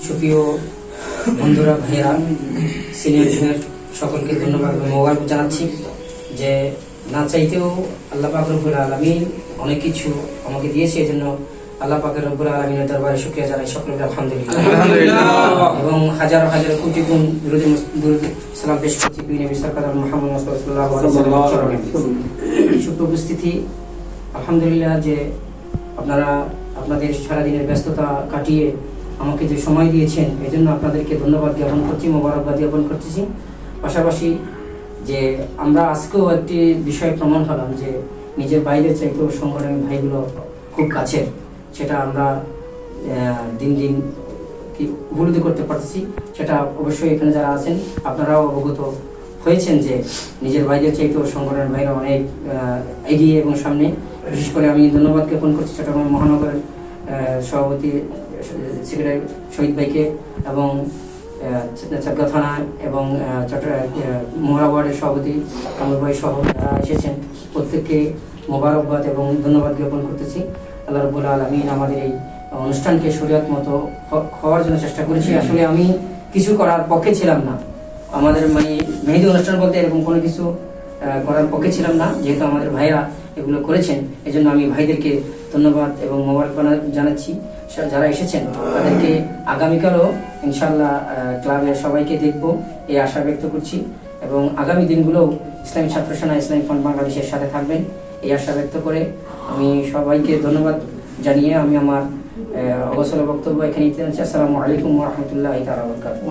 সুপ্রিয় বন্ধুরা, ভাইয়েরা, সিনিয়র জুনিয়র সকলকে ধন্যবাদ এবং মোবারক জানাচ্ছি যে না চাইতেও আল্লাহ পাক রব্বুল আলামিন অনেক কিছু আমাকে দিয়েছে। এই জন্য আল্লাহ পাক রব্বুল আলামিনের দরবারে শুকরিয়া জানাই সকলকে আলহামদুলিল্লাহ। এবং হাজার হাজার কোটি গুণ দুরূদ সালাম পেশ করছি প্রিয় নবী সরকার মুহাম্মদ সাল্লাল্লাহু আলাইহি ওয়াসাল্লাম। সুপ্রিয় উপস্থিতি, আলহামদুলিল্লাহ যে আপনারা আপনাদের সারাদিনের ব্যস্ততা কাটিয়ে আমাকে যে সময় দিয়েছেন এই জন্য আপনাদেরকে ধন্যবাদ জ্ঞাপন করছি, মোবারকবাদ জ্ঞাপন করতেছি। পাশাপাশি যে আমরা আজকেও একটি বিষয় প্রমাণ হলাম যে নিজের বাইরের চাইতেও সংগঠনের ভাইগুলো খুব কাছের, সেটা আমরা দিন দিন কি উপলব্ধি করতে পারছি। সেটা অবশ্যই এখানে যারা আছেন আপনারাও অবগত হয়েছেন যে নিজের বাইরের চাইতেও সংগঠনের ভাইরা অনেক এগিয়ে এবং সামনে। বিশেষ করে আমি ধন্যবাদ জ্ঞাপন করছি চট্টগ্রাম মহানগরের সভাপতি সেক্রেটারি শহীদ ভাইকে এবং চাকদা থানা এবং মোহরা ওয়ার্ডের সভাপতি কামরুল ভাই সহ যারা এসেছেন প্রত্যেককে মোবারকবাদ এবং ধন্যবাদ জ্ঞাপন করতেছি। আল্লাহ রাব্বুল আলামিন আমাদের এই অনুষ্ঠানকে শরীয়ত মতো হওয়ার জন্য চেষ্টা করেছি। আসলে আমি কিছু করার পক্ষে ছিলাম না, আমাদের মানে মেহেদি অনুষ্ঠান বলতে এরকম কোনো কিছু করার পক্ষে ছিলাম না। যেহেতু আমাদের ভাইরা এগুলো করেছেন এই জন্য আমি ভাইদেরকে ধন্যবাদ এবং মোবারকবাদ জানাচ্ছি। যারা এসেছেন তাদেরকে আগামীকালও ইনশাআল্লাহ ক্লাবের সবাইকে দেখব এই আশা ব্যক্ত করছি এবং আগামী দিনগুলোও ইসলামী ছাত্র সেনা ইসলামী ফ্রন্ট বাংলাদেশের সাথে থাকবেন এই আশা ব্যক্ত করে আমি সবাইকে ধন্যবাদ জানিয়ে আমি আমার অবসর বক্তব্য এখানে দিতে চাচ্ছি। আসসালামু আলাইকুম ওয়া রাহমাতুল্লাহি তাআলা ওয়া বারাকাতুহু।